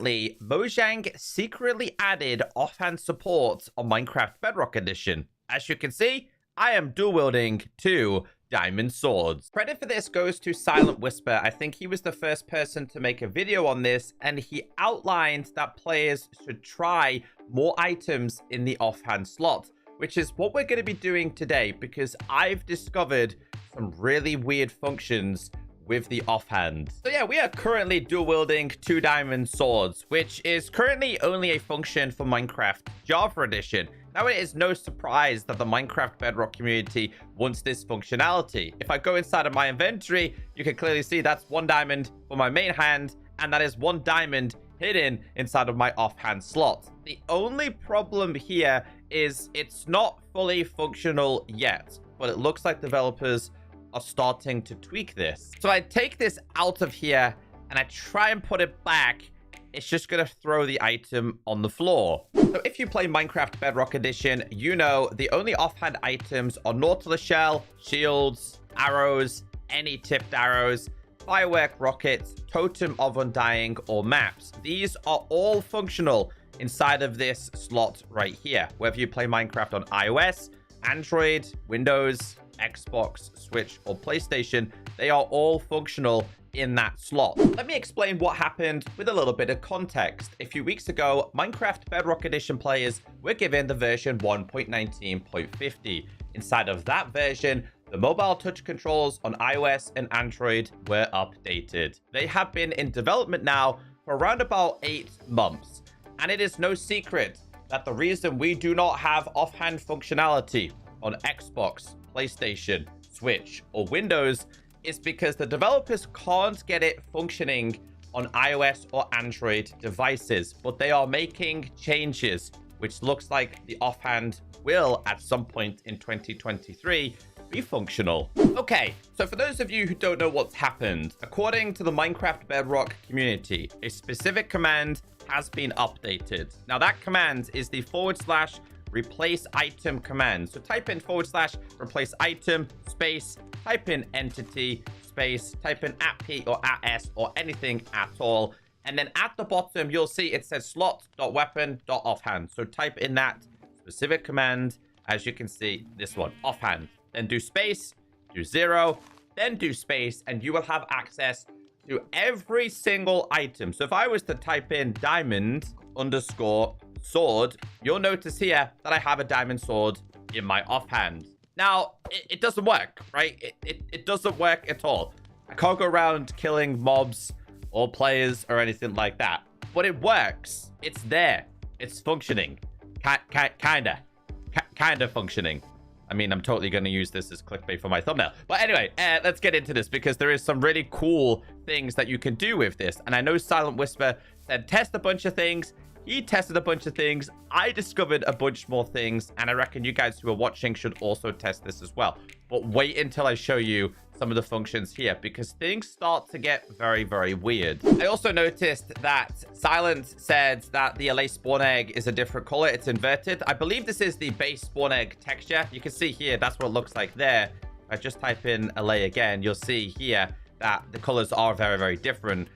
recently, Mojang secretly added offhand support on Minecraft Bedrock Edition. As you can see, I am dual wielding 2 diamond swords. Credit for this goes to Silent Whisper. I think he was the first person to make a video on this, and he outlined that players should try more items in the offhand slot, which is what we're going to be doing today, because I've discovered some really weird functions with the offhand. So yeah, we are currently dual wielding 2 diamond swords, which is currently only a function for Minecraft Java Edition. Now, it is no surprise that the Minecraft Bedrock community wants this functionality. If I go inside of my inventory, you can clearly see that's 1 diamond for my main hand, and that is 1 diamond hidden inside of my offhand slot. The only problem here is it's not fully functional yet, but it looks like developers are starting to tweak this. So I take this out of here and I try and put it back. It's just going to throw the item on the floor. So if you play Minecraft Bedrock Edition, you know the only offhand items are Nautilus Shell, shields, arrows, any tipped arrows, firework rockets, totem of undying, or maps. These are all functional inside of this slot right here. Whether you play Minecraft on iOS, Android, Windows, Xbox, Switch, or PlayStation, they are all functional in that slot. Let me explain what happened with a little bit of context. A few weeks ago, Minecraft Bedrock Edition players were given the version 1.19.50. Inside of that version, the mobile touch controls on iOS and Android were updated. They have been in development now for around about 8 months. And it is no secret that the reason we do not have offhand functionality on Xbox, PlayStation, Switch, or Windows is because the developers can't get it functioning on iOS or Android devices, but they are making changes, which looks like the offhand will at some point in 2023 be functional. Okay, so for those of you who don't know what's happened, according to the Minecraft Bedrock community, a specific command has been updated. Now that command is the / replace item command. So type in / replace item space, type in entity space, type in @p or @s or anything at all. And then at the bottom, you'll see it says slot.weapon.offhand. So type in that specific command. As you can see, this one, offhand. Then do space, do 0, then do space, and you will have access to every single item. So if I was to type in diamond _ sword, you'll notice here that I have a diamond sword in my offhand. Now, it doesn't work, right? It doesn't work at all. I can't go around killing mobs or players or anything like that. But it works. It's there. It's functioning. Kinda functioning. I mean, I'm totally going to use this as clickbait for my thumbnail. But anyway, let's get into this because there is some really cool things that you can do with this. And I know Silent Whisper said test a bunch of things. He tested a bunch of things. I discovered a bunch more things. And I reckon you guys who are watching should also test this as well. But wait until I show you some of the functions here because things start to get very, very weird. I also noticed that Silent said that the LA spawn egg is a different color. It's inverted. I believe this is the base spawn egg texture. You can see here, that's what it looks like there. If I just type in LA again, you'll see here that the colors are very, very different.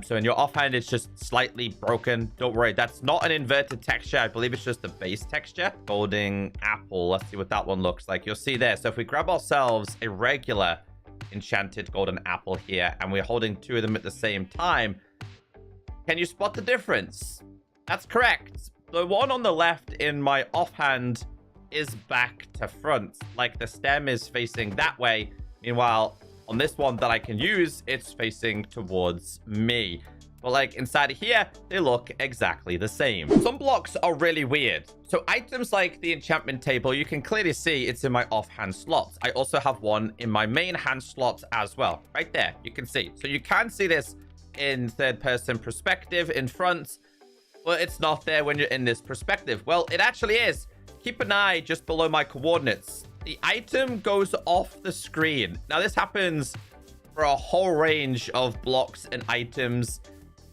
So in your offhand, it's just slightly broken. Don't worry, that's not an inverted texture. I believe it's just the base texture. Golden apple. Let's see what that one looks like. You'll see there. So if we grab ourselves a regular enchanted golden apple here, and we're holding 2 of them at the same time, can you spot the difference? That's correct. The one on the left in my offhand is back to front. Like the stem is facing that way. Meanwhile, on this one that I can use, it's facing towards me. But like inside of here, they look exactly the same. Some blocks are really weird. So items like the enchantment table, you can clearly see it's in my offhand slot. I also have one in my main hand slot as well. Right there, you can see. So you can see this in third person perspective in front, but it's not there when you're in this perspective. Well, it actually is. Keep an eye just below my coordinates. The item goes off the screen. Now, this happens for a whole range of blocks and items,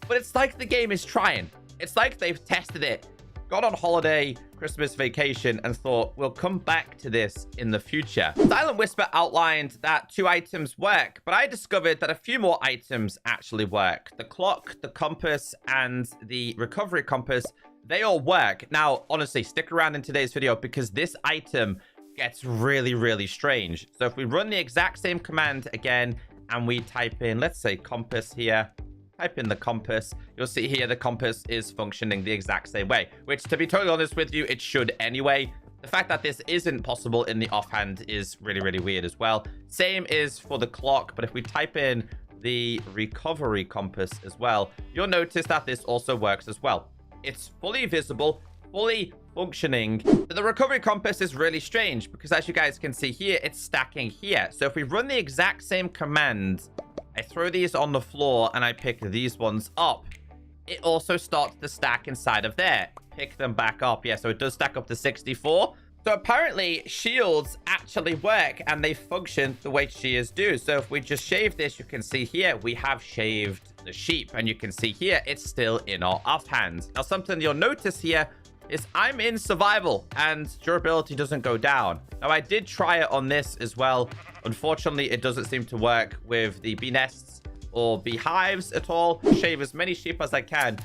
but it's like the game is trying. It's like they've tested it, gone on holiday, Christmas vacation and thought we'll come back to this in the future. Silent Whisper outlined that 2 items work, but I discovered that a few more items actually work. The clock, the compass, and the recovery compass, they all work. Now, honestly, stick around in today's video because this item gets really, really strange. So if we run the exact same command again and we type in, let's say, compass here, type in the compass, you'll see here the compass is functioning the exact same way, which, to be totally honest with you, it should anyway. The fact that this isn't possible in the offhand is really, really weird as well. Same is for the clock, but if we type in the recovery compass as well, you'll notice that this also works as well. It's fully visible, fully functioning. But the recovery compass is really strange because, as you guys can see here, it's stacking here. So if we run the exact same command, I throw these on the floor and I pick these ones up, it also starts to stack inside of there. Pick them back up. Yeah, so it does stack up to 64. So apparently shields actually work and they function the way shears do. So if we just shave this, you can see here we have shaved the sheep, and you can see here it's still in our offhand. Now, something you'll notice here is I'm in survival and durability doesn't go down. Now, I did try it on this as well. Unfortunately, it doesn't seem to work with the bee nests or beehives at all. Shave as many sheep as I can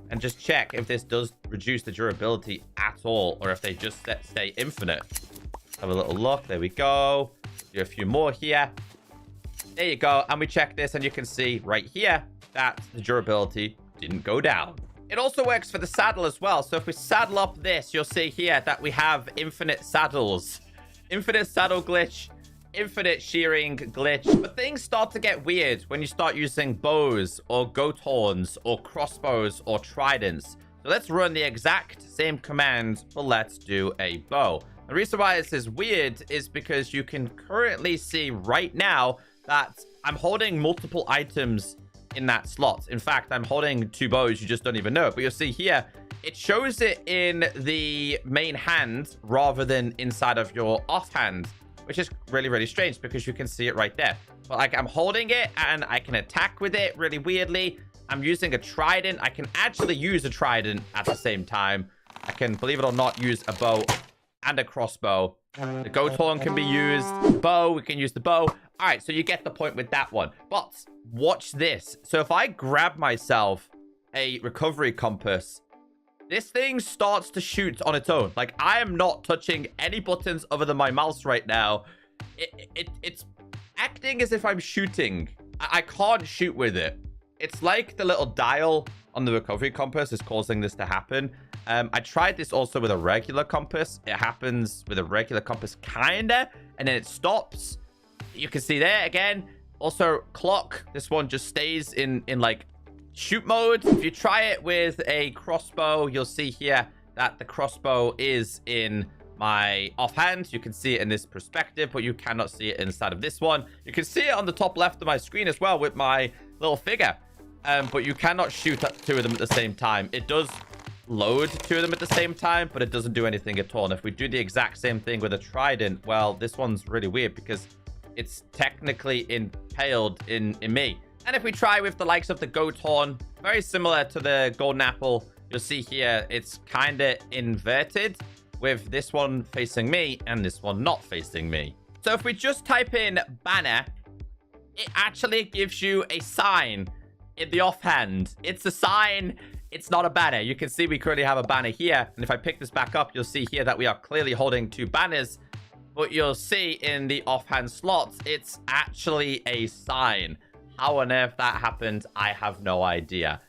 and just check if this does reduce the durability at all, or if they just stay infinite. Have a little look. There we go. Do a few more here. There you go. And we check this and you can see right here that the durability didn't go down. It also works for the saddle as well. So if we saddle up this, you'll see here that we have infinite saddles. Infinite saddle glitch, infinite shearing glitch. But things start to get weird when you start using bows or goat horns or crossbows or tridents. So let's run the exact same command, but let's do a bow. The reason why this is weird is because you can currently see right now that I'm holding multiple items in that slot. In fact, I'm holding 2 bows. You just don't even know it. But you'll see here, it shows it in the main hand rather than inside of your offhand, which is really, really strange because you can see it right there. But like, I'm holding it and I can attack with it really weirdly. I'm using a trident. I can actually use a trident at the same time. I can, believe it or not, use a bow and a crossbow. The goat horn can be used. The bow, we can use the bow. All right, so you get the point with that one. But watch this. So if I grab myself a recovery compass, this thing starts to shoot on its own. Like, I am not touching any buttons other than my mouse right now. It's acting as if I'm shooting. I can't shoot with it. It's like the little dial on the recovery compass is causing this to happen. I tried this also with a regular compass. It happens with a regular compass, kinda, and then it stops. You can see there again. Also, clock. This one just stays in like shoot mode. If you try it with a crossbow, you'll see here that the crossbow is in my offhand. You can see it in this perspective, but you cannot see it inside of this one. You can see it on the top left of my screen as well with my little figure. But you cannot shoot at 2 of them at the same time. It does load 2 of them at the same time, but it doesn't do anything at all. And if we do the exact same thing with a trident, well, this one's really weird because it's technically impaled in me. And if we try with the likes of the goat horn, very similar to the golden apple, you'll see here it's kind of inverted with this one facing me and this one not facing me. So if we just type in banner, it actually gives you a sign in the offhand. It's a sign. It's not a banner. You can see we currently have a banner here. And if I pick this back up, you'll see here that we are clearly holding 2 banners. But you'll see in the offhand slots, it's actually a sign. How on earth that happened, I have no idea.